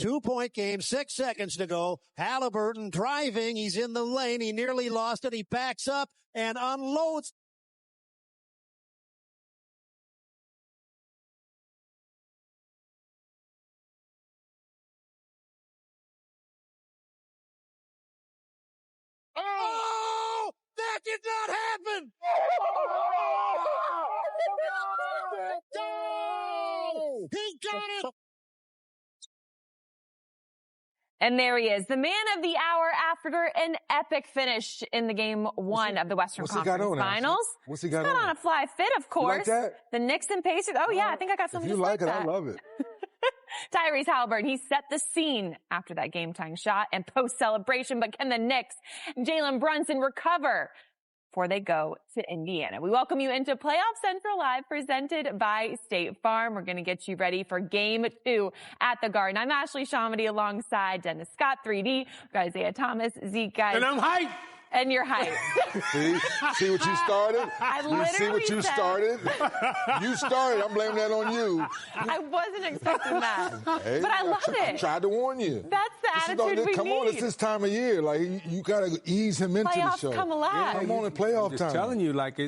2-point game, 6 seconds to go. Halliburton driving. He's in the lane. He nearly lost it. He backs up and unloads. Oh, that did not happen. Oh, he got it. And there he is, the man of the hour after an epic finish in the game one of the Western Conference Finals. What's he got He's got on a fly fit, of course. You like that? The Knicks and Pacers. Oh, yeah, I think I got something if you just like it, that. I love it. Tyrese Halliburton, he set the scene after that game-tying shot and post-celebration, but can the Knicks and Jalen Brunson recover before they go to Indiana? We welcome you into Playoff Central Live, presented by State Farm. We're going to get you ready for Game 2 at the Garden. I'm Ashley Shamedy alongside Dennis Scott, 3D, Isaiah Thomas, Zeke, guys. And I'm hyped. And you're hyped. See what you started? I literally see what you said, started? You started. I'm blaming that on you. I wasn't expecting that. Hey, but I love it. I tried to warn you. That's the attitude we Come need. on, it's this time of year. Like, you got to ease him into Playoffs the show. come alive. Come on in playoff I'm time. just telling you, like,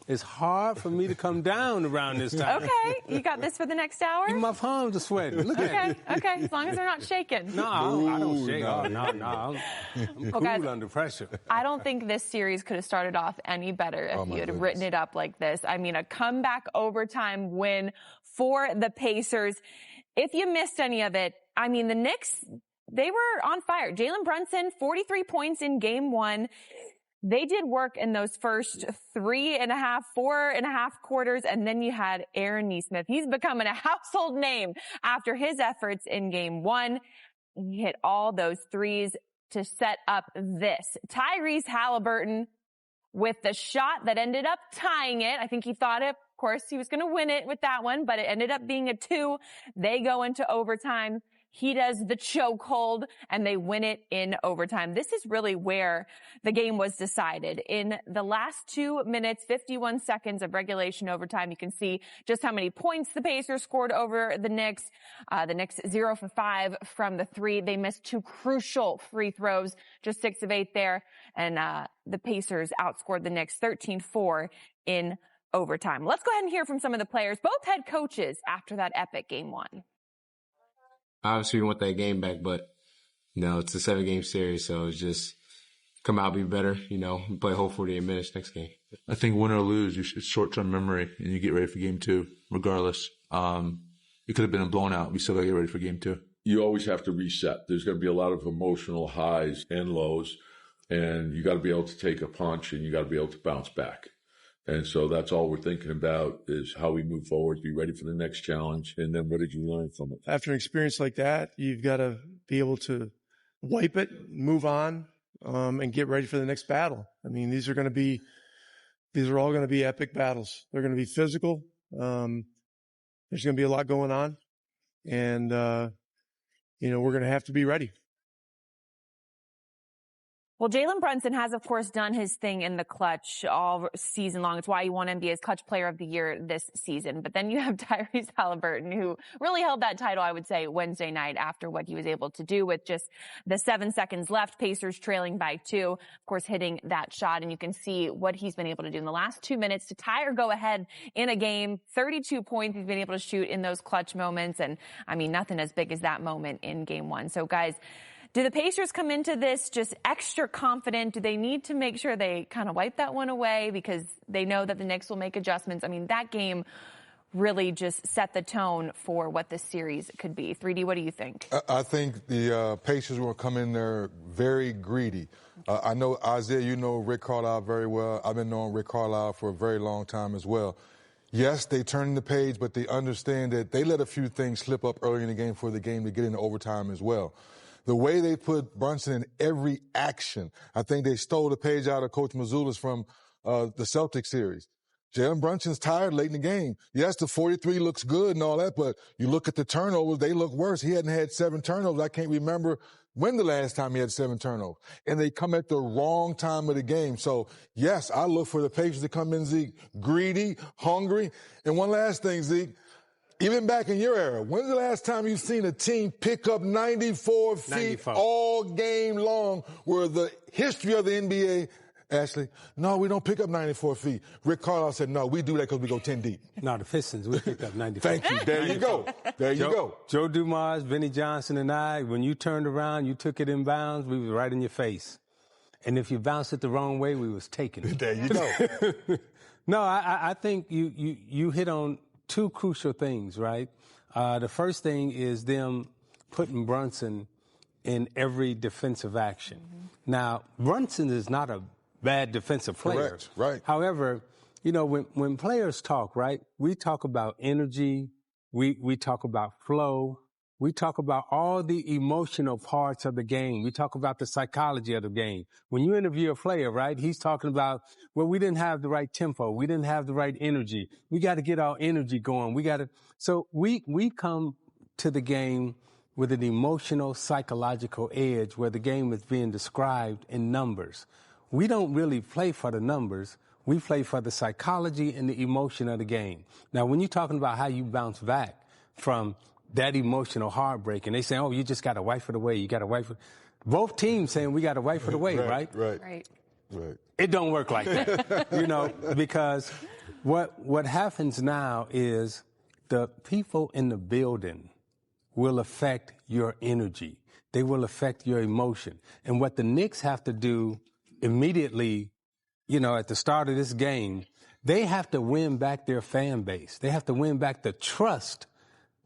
it's hard for me to come down around this time. Okay, you got this for the next hour? Even my palms are sweating. Look at it. Okay, as long as they're not shaking. No, I don't shake. No. I'm cool guys, under pressure. I don't think this series could have started off any better if you had written it up like this. I mean, a comeback overtime win for the Pacers. If you missed any of it, I mean, the Knicks, they were on fire. Jalen Brunson, 43 points in game one. They did work in those first 3.5, 4.5 quarters, and then you had Aaron Nesmith. He's becoming a household name after his efforts in game one. He hit all those threes to set up this. Tyrese Halliburton with the shot that ended up tying it. I think he thought it, of course, he was going to win it with that one, but it ended up being a 2. They go into overtime. He does the chokehold, and they win it in overtime. This is really where the game was decided. In the last 2 minutes, 51 seconds of regulation overtime, you can see just how many points the Pacers scored over the Knicks. The Knicks 0 for 5 from the 3. They missed 2 crucial free throws, just 6 of 8 there. And the Pacers outscored the Knicks 13-4 in overtime. Let's go ahead and hear from some of the players, both head coaches, after that epic game one. Obviously, we want that game back, but, it's a 7-game series, so it's just come out, be better, play whole 48 minutes next game. I think win or lose, it's short-term memory, and you get ready for game 2, regardless. It could have been a blown out. We still got to get ready for game 2. You always have to reset. There's going to be a lot of emotional highs and lows, and you got to be able to take a punch, and you got to be able to bounce back. And so that's all we're thinking about is how we move forward, be ready for the next challenge, and then what did you learn from it? After an experience like that, you've got to be able to wipe it, move on, and get ready for the next battle. I mean, these are all going to be epic battles. They're going to be physical. There's going to be a lot going on, and we're going to have to be ready. Well, Jalen Brunson has, of course, done his thing in the clutch all season long. It's why he won NBA's Clutch Player of the Year this season. But then you have Tyrese Halliburton, who really held that title, I would say, Wednesday night after what he was able to do with just the 7 seconds left. Pacers trailing by 2, of course, hitting that shot. And you can see what he's been able to do in the last 2 minutes to tie or go ahead in a game. 32 points he's been able to shoot in those clutch moments. And, I mean, nothing as big as that moment in game one. So, guys, do the Pacers come into this just extra confident? Do they need to make sure they kind of wipe that one away because they know that the Knicks will make adjustments? I mean, that game really just set the tone for what this series could be. 3D, what do you think? I think the Pacers will come in there very greedy. I know, Isaiah, you know Rick Carlisle very well. I've been knowing Rick Carlisle for a very long time as well. Yes, they turn the page, but they understand that they let a few things slip up early in the game for the game to get into overtime as well. The way they put Brunson in every action, I think they stole the page out of Coach Mazzulla's from the Celtics series. Jalen Brunson's tired late in the game. Yes, the 43 looks good and all that, but you look at the turnovers, they look worse. He hadn't had 7 turnovers. I can't remember when the last time he had 7 turnovers. And they come at the wrong time of the game. So, yes, I look for the Pacers to come in, Zeke, greedy, hungry. And one last thing, Zeke. Even back in your era, when's the last time you've seen a team pick up 94 feet all game long, where the history of the NBA, Ashley, no, we don't pick up 94 feet. Rick Carlisle said, no, we do that because we go 10 deep. No, the Pistons, we picked up 94. Thank you. There you go. There you go. Joe Dumars, Vinnie Johnson, and I, when you turned around, you took it in bounds, we was right in your face. And if you bounced it the wrong way, we was taking it. There you go. No, I think you hit on two crucial things, right? The first thing is them putting Brunson in every defensive action. Mm-hmm. Now, Brunson is not a bad defensive player. Correct, right. However, you know, when players talk, right, we talk about energy, we talk about flow, we talk about all the emotional parts of the game. We talk about the psychology of the game. When you interview a player, right, he's talking about, well, we didn't have the right tempo. We didn't have the right energy. We got to get our energy going. So we come to the game with an emotional, psychological edge where the game is being described in numbers. We don't really play for the numbers. We play for the psychology and the emotion of the game. Now, when you're talking about how you bounce back from that emotional heartbreak, and they say, oh, you just got to wipe it away. You got to wipe it. Both teams saying we got to wipe it away, right? Right. It don't work like that, you know, because what happens now is the people in the building will affect your energy. They will affect your emotion. And what the Knicks have to do immediately, you know, at the start of this game, they have to win back their fan base. They have to win back the trust.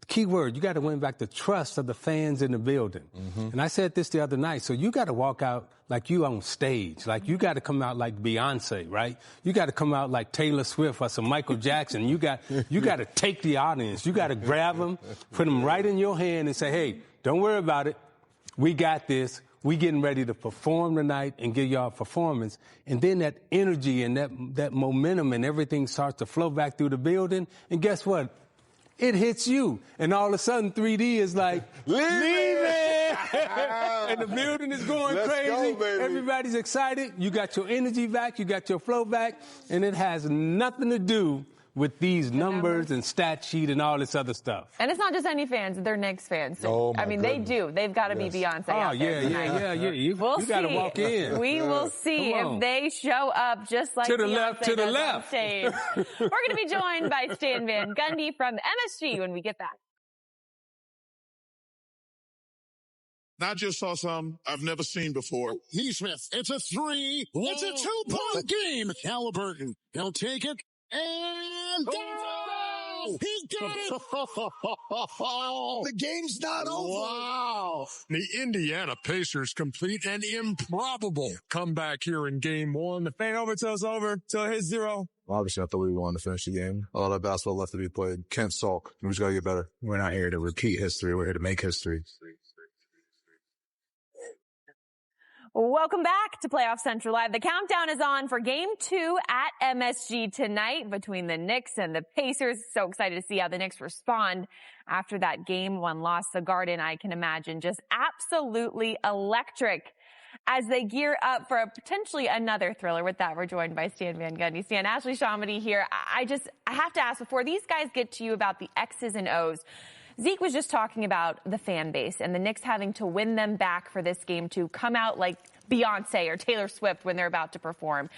Key word, you got to win back the trust of the fans in the building. Mm-hmm. And I said this the other night, so you got to walk out like you on stage. Like you got to come out like Beyonce, right? You got to come out like Taylor Swift or some Michael Jackson. You got to take the audience. You got to grab them, put them right in your hand and say, hey, don't worry about it. We got this. We getting ready to perform tonight and give y'all a performance. And then that energy and that momentum and everything starts to flow back through the building. And guess what? It hits you. And all of a sudden, 3D is like, leave it! And the building is going crazy. Go, everybody's excited. You got your energy back. You got your flow back. And it has nothing to do with these numbers and stat sheet and all this other stuff. And it's not just any fans, they're Knicks fans. Oh, I mean, goodness. they do. They've got to be Beyonce out there tonight. Yeah. You got to walk in. We will see if they show up just like to the Beyonce left. on stage. We're going to be joined by Stan Van Gundy from MSG when we get back. I just saw something I've never seen before. Neesmith, it's a three. It's a 2-point game. Halliburton, he'll take it. And he got it! The game's not over. Wow. The Indiana Pacers complete an improbable comeback here in game one. The fan over till it's over, till it hits 0. Obviously, I thought we wanted to finish the game. A lot of basketball left to be played. Can't sulk. We just got to get better. We're not here to repeat history. We're here to make history. Welcome back to Playoff Central Live. The countdown is on for Game 2 at MSG tonight between the Knicks and the Pacers. So excited to see how the Knicks respond after that Game 1 loss. The Garden, I can imagine, just absolutely electric as they gear up for potentially another thriller. With that, we're joined by Stan Van Gundy. Stan, Ashley Shamady here. I have to ask, before these guys get to you about the X's and O's, Zeke was just talking about the fan base and the Knicks having to win them back for this game to come out like Beyonce or Taylor Swift when they're about to perform.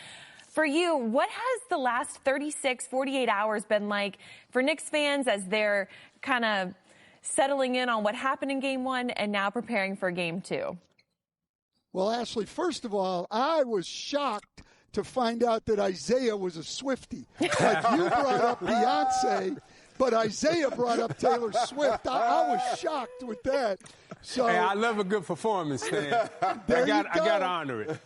For you, what has the last 36, 48 hours been like for Knicks fans as they're kind of settling in on what happened in Game 1 and now preparing for Game 2? Well, Ashley, first of all, I was shocked to find out that Isaiah was a Swiftie. Like you brought up Beyonce, but Isaiah brought up Taylor Swift. I was shocked with that. So hey, I love a good performance, Stan. I got to honor it.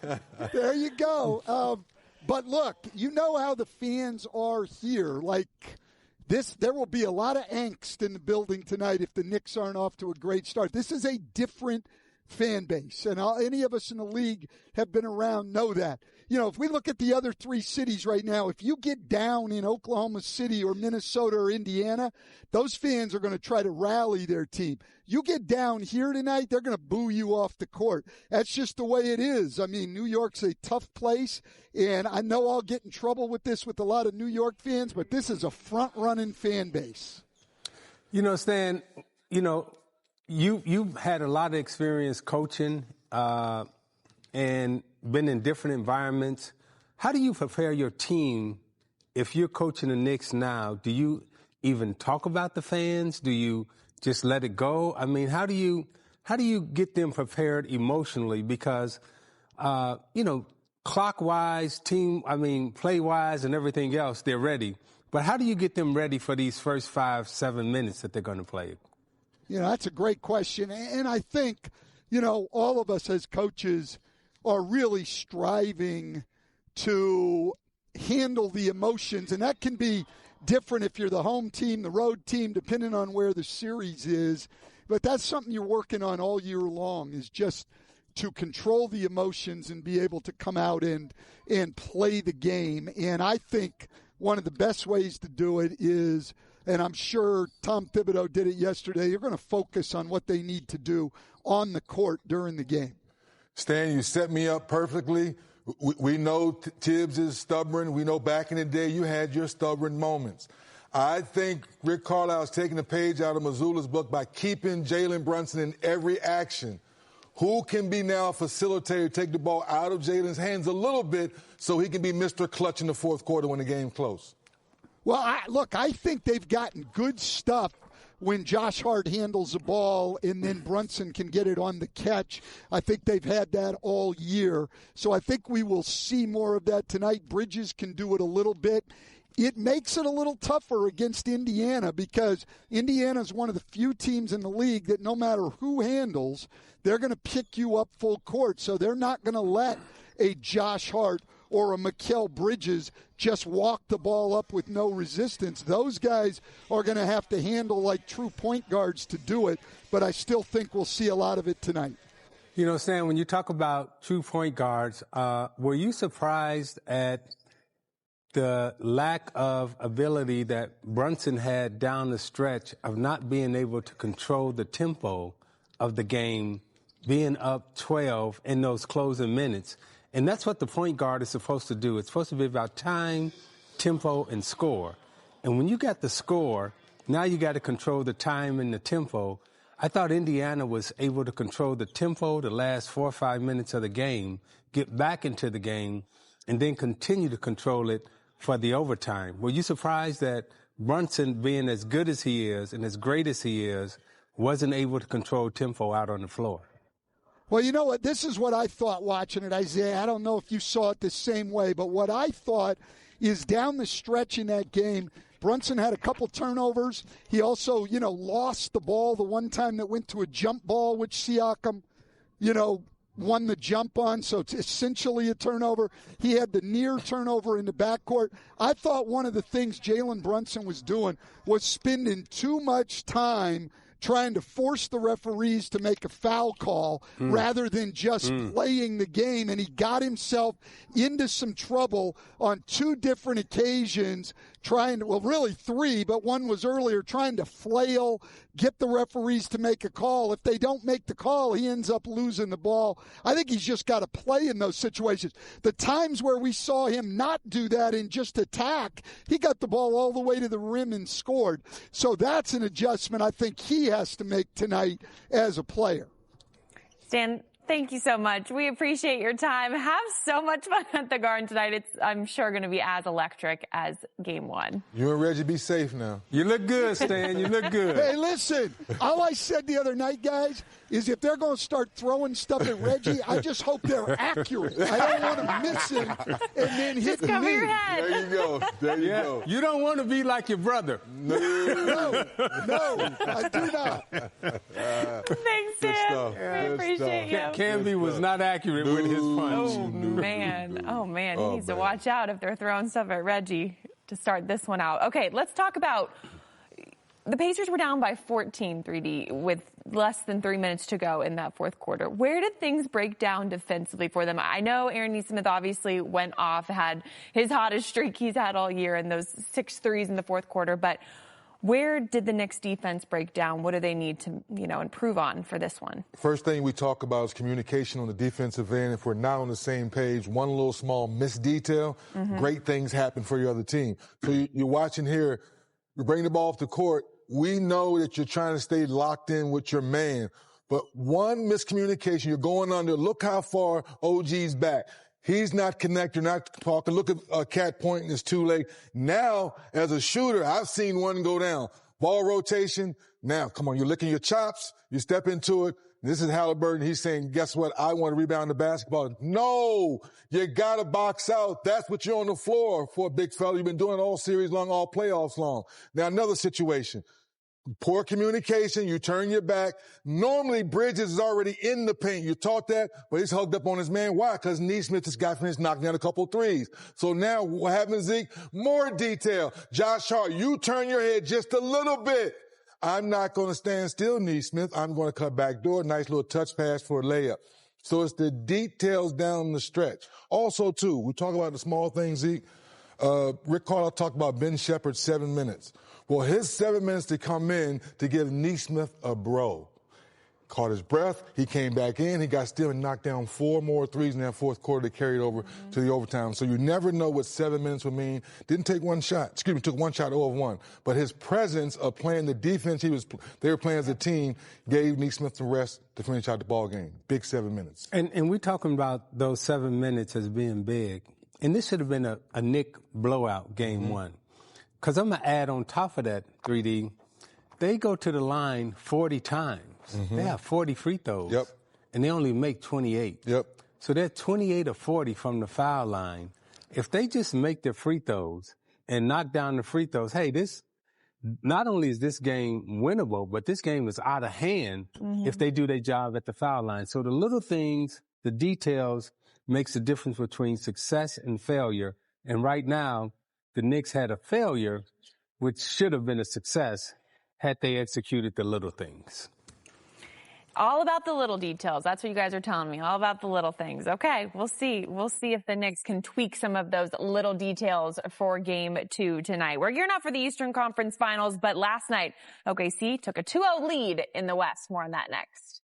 There you go. But look, you know how the fans are here. Like this, there will be a lot of angst in the building tonight if the Knicks aren't off to a great start. This is a different fan base, and any of us in the league have been around know that. You know, if we look at the other three cities right now, if you get down in Oklahoma City or Minnesota or Indiana, those fans are going to try to rally their team. You get down here tonight, they're going to boo you off the court. That's just the way it is. I mean, New York's a tough place, and I know I'll get in trouble with this with a lot of New York fans, but this is a front-running fan base. You know, Stan, you've had a lot of experience coaching and been in different environments. How do you prepare your team if you're coaching the Knicks now? Do you even talk about the fans? Do you just let it go? I mean, how do you get them prepared emotionally? Because, clock-wise, play-wise and everything else, they're ready. But how do you get them ready for these first 5-7 minutes that they're going to play? That's a great question. And I think, all of us as coaches are really striving to handle the emotions. And that can be different if you're the home team, the road team, depending on where the series is. But that's something you're working on all year long, is just to control the emotions and be able to come out and play the game. And I think one of the best ways to do it is, and I'm sure Tom Thibodeau did it yesterday, you're going to focus on what they need to do on the court during the game. Stan, you set me up perfectly. We know Tibbs is stubborn. We know back in the day you had your stubborn moments. I think Rick Carlisle's taking a page out of Mazzulla's book by keeping Jalen Brunson in every action. Who can be now a facilitator, take the ball out of Jalen's hands a little bit so he can be Mr. Clutch in the fourth quarter when the game's close? Well, I think they've gotten good stuff when Josh Hart handles the ball and then Brunson can get it on the catch. I think they've had that all year. So I think we will see more of that tonight. Bridges can do it a little bit. It makes it a little tougher against Indiana because Indiana's one of the few teams in the league that no matter who handles, they're going to pick you up full court. So they're not going to let a Josh Hart or a Mikal Bridges just walk the ball up with no resistance. Those guys are going to have to handle like true point guards to do it, but I still think we'll see a lot of it tonight. You know, Stan, when you talk about true point guards, were you surprised at the lack of ability that Brunson had down the stretch of not being able to control the tempo of the game, being up 12 in those closing minutes? And that's what the point guard is supposed to do. It's supposed to be about time, tempo, and score. And when you got the score, now you got to control the time and the tempo. I thought Indiana was able to control the tempo the last 4 or 5 minutes of the game, get back into the game, and then continue to control it for the overtime. Were you surprised that Brunson, being as good as he is and as great as he is, wasn't able to control tempo out on the floor? Well, you know what? This is what I thought watching it, Isaiah. I don't know if you saw it the same way, but what I thought is down the stretch in that game, Brunson had a couple turnovers. He also, lost the ball the one time that went to a jump ball, which Siakam, won the jump on, so it's essentially a turnover. He had the near turnover in the backcourt. I thought one of the things Jalen Brunson was doing was spending too much time trying to force the referees to make a foul call rather than just playing the game. And he got himself into some trouble on 2 different occasions really 3, but one was earlier, trying to flail, get the referees to make a call. If they don't make the call, he ends up losing the ball. I think he's just got to play in those situations. The times where we saw him not do that and just attack, he got the ball all the way to the rim and scored. So that's an adjustment I think he has to make tonight as a player. Stan, thank you so much. We appreciate your time. Have so much fun at the Garden tonight. It's, I'm sure, going to be as electric as Game 1. You and Reggie be safe now. You look good, Stan. You look good. Hey, listen, all I said the other night, guys, is if they're going to start throwing stuff at Reggie, I just hope they're accurate. I don't want to miss him and then hit me. Just cover your head. There you go. There you go. You don't want to be like your brother. No, I do not. Thanks, Stan. We appreciate you. Canby was not accurate with his punch. Oh, man. He needs to watch out if they're throwing stuff at Reggie to start this one out. Okay, let's talk about the Pacers were down by 14, 3D, with less than 3 minutes to go in that fourth quarter. Where did things break down defensively for them? I know Aaron Nesmith obviously went off, had his hottest streak he's had all year in those 6 threes in the fourth quarter, but where did the Knicks defense break down? What do they need to, improve on for this one? First thing we talk about is communication on the defensive end. If we're not on the same page, one little small missed detail, great things happen for your other team. So you're watching here, you bring the ball off the court, we know that you're trying to stay locked in with your man. But one miscommunication, you're going under. Look how far OG's back. He's not connected, not talking. Look at Cat pointing, it's too late. Now, as a shooter, I've seen one go down. Ball rotation. Now, come on, you're licking your chops. You step into it. This is Halliburton. He's saying, guess what? I want to rebound the basketball. No, you got to box out. That's what you're on the floor for, big fella. You've been doing it all series long, all playoffs long. Now, another situation. Poor communication. You turn your back. Normally, Bridges is already in the paint. You taught that, but he's hugged up on his man. Why? Because Neesmith, this guy finished knocking down a couple threes. So now what happens, Zeke? More detail. Josh Hart, you turn your head just a little bit. I'm not going to stand still, Neesmith. I'm going to cut back door. Nice little touch pass for a layup. So it's the details down the stretch. Also, too, we talk about the small things, Zeke. Rick Carlisle talked about Ben Shepherd's 7 minutes. Well, his 7 minutes to come in to give Neesmith a bro. Caught his breath. He came back in. He got still and knocked down 4 more threes in that fourth quarter that carried over to the overtime. So you never know what 7 minutes would mean. Didn't take one shot. Took one shot over one. But his presence of playing the defense they were playing as a team gave Neesmith some rest to finish out the ball game. Big 7 minutes. And we're talking about those 7 minutes as being big. And this should have been a Knicks blowout game one. Because I'm going to add on top of that, 3D, they go to the line 40 times. They have 40 free throws. Yep. And they only make 28. Yep. So they're 28 of 40 from the foul line. If they just make their free throws and knock down the free throws, hey, this not only is this game winnable, but this game is out of hand if they do their job at the foul line. So the little things, the details, makes the difference between success and failure. And right now, the Knicks had a failure, which should have been a success had they executed the little things. All about the little details. That's what you guys are telling me. All about the little things. Okay, we'll see. We'll see if the Knicks can tweak some of those little details for Game 2 tonight. We're gearing up for the Eastern Conference Finals, but last night, OKC took a 2-0 lead in the West. More on that next.